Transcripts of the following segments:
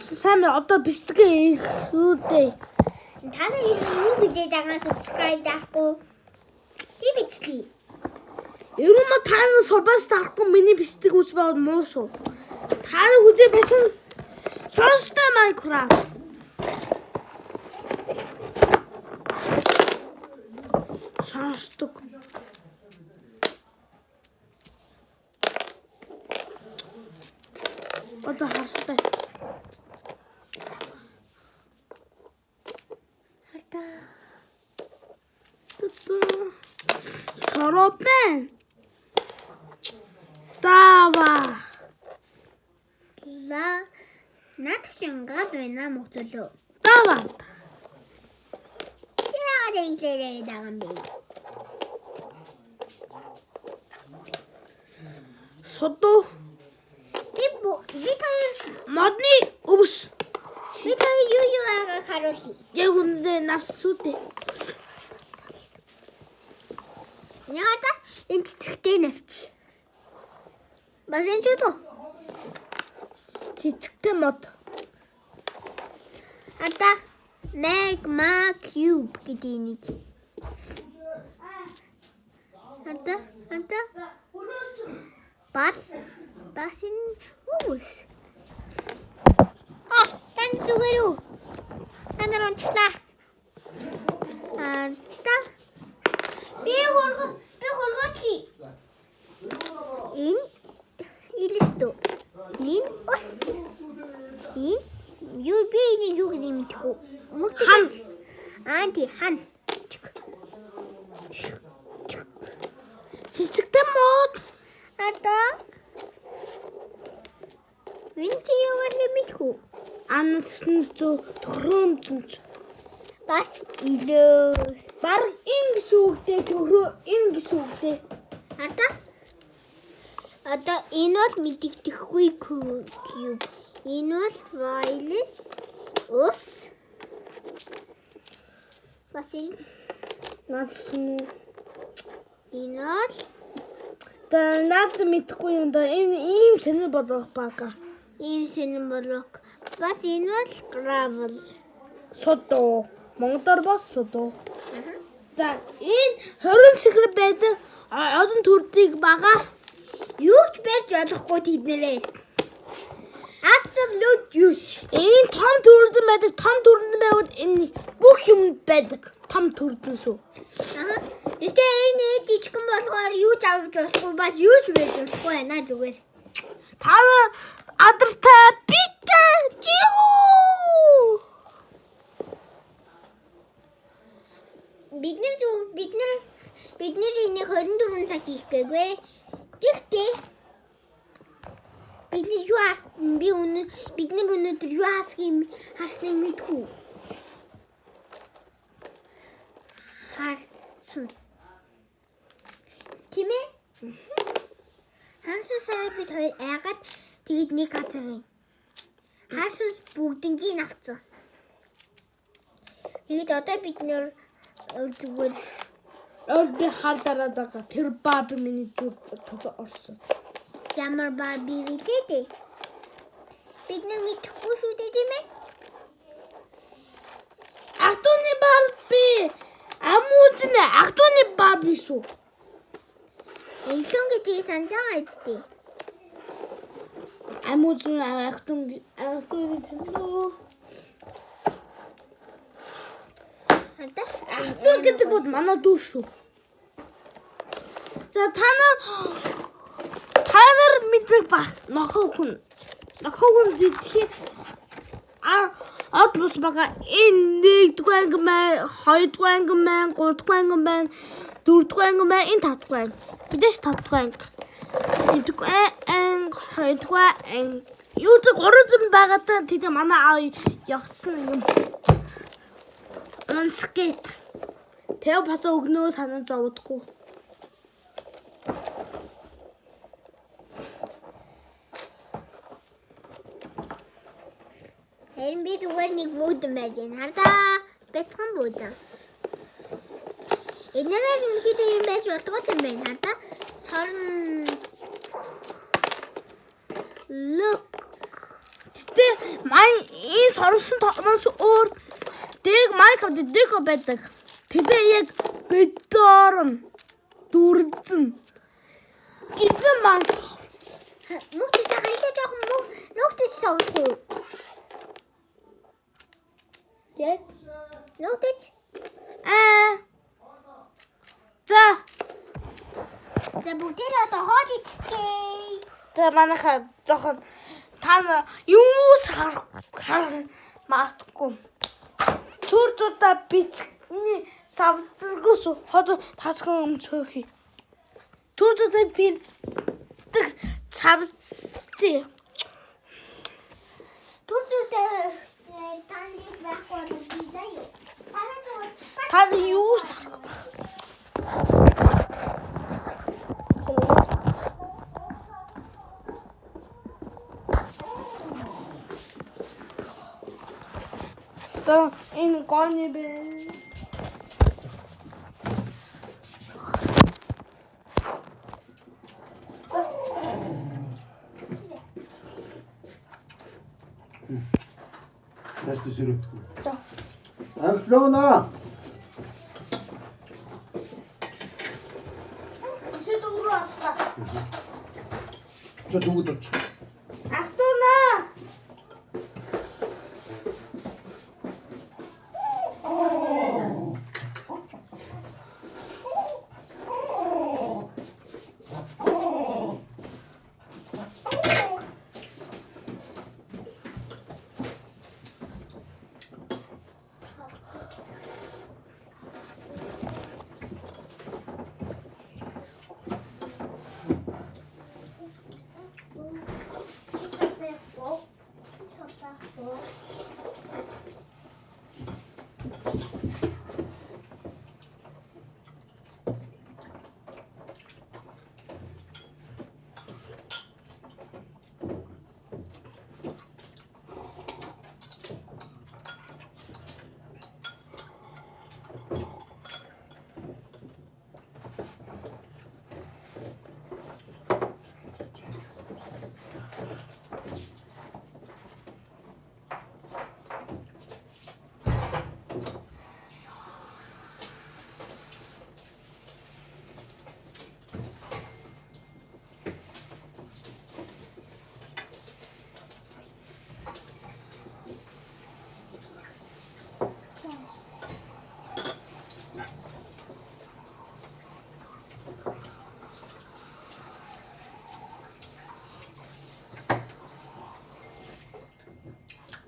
сайн одоо бэлтгэе үүдээ. Та нар юу мэдээд байгаа subscribe даахгүй. Тий бэлтгэе. Ер нь та нар сурбаас даахгүй миний бэлтгэх үс бод муу шүү. Та нар үдээ басан сонстой Minecraft. Сонсдог. Одоо харстай. Соропен. Тава. За надшин гал байна мөхтөлөө. Тава. Яа дэнглэрээ даган би. Содо. Бид хоёр Модны өвс. бид хоёр юу аага харуулъя. Яг үндэ навсуудэ. Яагаад энэ цэцэгтэй навч. Бас энэ ч үү? Цэцэгтэй мод. Ата Magma Cube гэдэг нэг. Ата бас энэ үс. Тань зүгээр үү? Танаар онцлаа. Ата би хурготхи. Энэ илэстөө. Энэ ус. Энэ юу би нэг юу гэдэг юм тэхүү. Хан. Анти хан. Цэцэгтэй мод. Ата Винти юу мэдхүү. Ансан зөө тохироон зүнч. Бас илөөс. Бар ингэ сүгдээ тохироо ингэ сүгдээ. Одоо энэ бол мэддэхгүй cube. Энэ бол wireless ус. Бас энэ Надсан. энэ бол Та наад мэдхгүй юм да. Энэ ийм сонир болох бага. ийм сонин блок. Бас энэ бол gravel. Содо. Монгодор бас содо. За энэ 20 сэхэр байдаг одон төрдгийг бага. Юу ч барьж болохгүй тэднэрээ. Absolute юу. Энэ том төрдөн байдаг. Том төрдөн байвал энэ бүх юм байдаг. Том төрдөн шүү. Гэтэ энэ жижигхэн болохоор юу ч авч болохгүй бас юу ч барьж болохгүй байна зүгээр. Та адартай Пикачу. Бид нэр энийг 24 цаг хийх гээгүй. Гэхдээ бид нар өнөөдөр юу хасныг мэдгүй. Хар сүнс. Тийм ээ? Хар сүнсээр бид хоёр айгаад тэгээд нэг газар байна. Хар сүнс бүгднийг авцсан. Тэгээд одоо бид нэр зүгээр Би хар дараад байгаа. Тэр баби миний зүг орсон. ямар баби вилээ дээ. Бид нар мэдхгүй шүү дээ тийм ээ? Ахтуны баби. Амуудны ахтуны баби шүү. Энлэн гэдэг санджаа эцтэй. Амуудны ахтуны тэнөө. Ахтун гэдэг бол манай дүү шүү. За та нар мэддэг ба нохоо хүн гэдгийг бус бага энэ 1-р анги маань 2-р анги маань 3-р анги маань 4-р анги маань энэ 5-р анги. Бидээс 5-р анги. 1-р анги 2-р анги. Юу ч 300 байгаад тэгээд манай аав явсан юм. Скейт. Тэв бас өгнөө санаж зовдгүй. Харин би зүгээр нэг буудан байж байна. Хардаа бяцхан буудан. Эднэрээ ерөнхийдөө юм байж болтгоо юм байна. Хардаа сорн look. Гэтэ маань энэ сорсон тогноос өөр дэг Майнкрафт дэг байдаг. Тэгээ яг бедор нь дүрдэн. Эзэн маань Нүгтэй хайшаа жоохон нүгтэй тавьхгүй. яг Нүгтэй. за Бүгдээ одоо хоод ицтэй. та манайха жоохон та юус харах маатгүй. Зүрдүүдээ бичний савдгаас хот тасган өмцөөхий. Зүрдүүдээ бичдэг савдгий. Түрдүртэй таны байхгүй бидаа юу? Та юус та энэ гоны бэ. Nästa ser upp. Ja. Anslåna! Сид урааста. 저 누구 뒀죠? Ахтуна.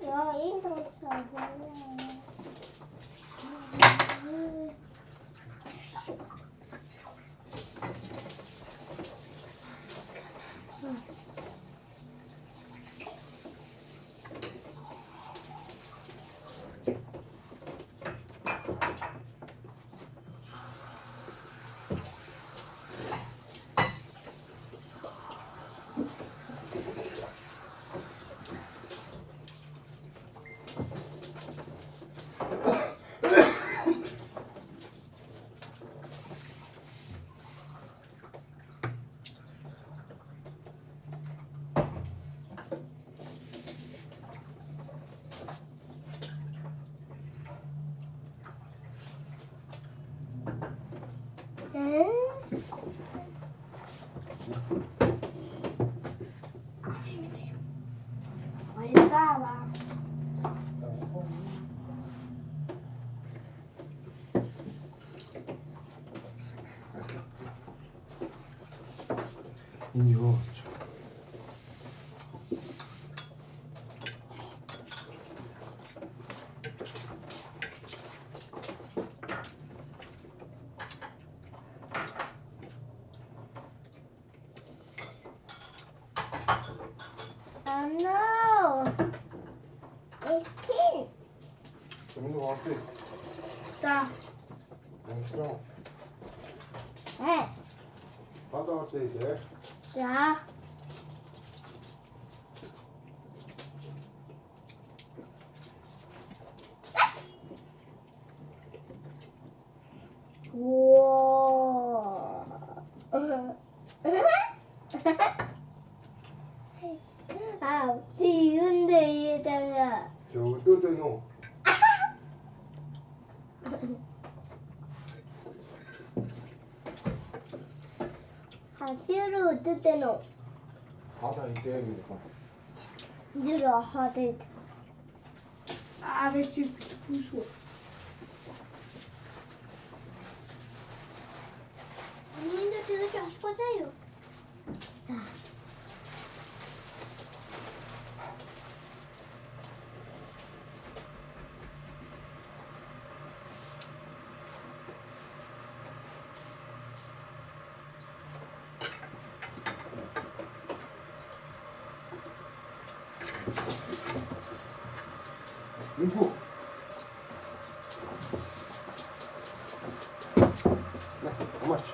야, 인터넷 Estaba. 인이요. No. It can't. 재밌는 거 같아. 자, 재밌어. Hey. 바다 갈 때 이제. 자. 우와. 아, 지운데 얘다가. 저 뜯어놓. 하지로 뜯대노. 바다에 떼니까. 주로 하대. Avec du bouchon. 언니도 되게 잘 꽂아요. 자. 인구. 네, 고맙지.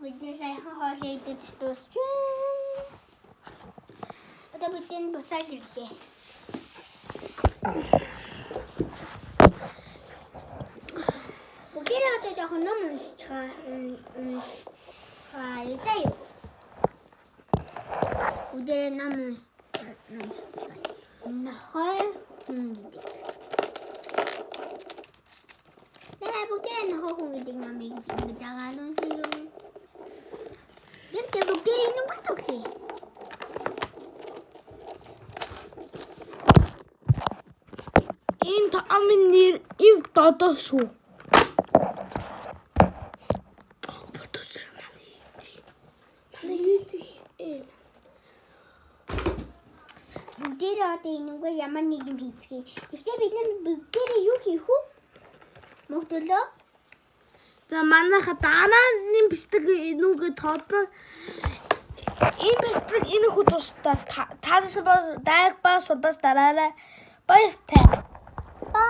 Moet zijn gehoorlijke stofstream. Dat betekent betekentje. Moeder had toch een nummer schrijven. Moeder een nummer schrijven. Nee, moeder een hoogte naar mij vinden. Jangan lupa. Dit heb ik in de wat ook. Энэ аминэр ив додосоо. Бодосоо манай. Бүгдээрээ одоо энэнгөө ямар нэг юм хийцгээе. Гэхдээ бид нар бүгдээрээ юу хийх вэ? Мөгдөлөө. За манайха даанаа бистэг энүүгээ тоодно. Энэ бистэг энэ хүү тусдаа тааш бас даг бас дараарай. Баяртай. Ба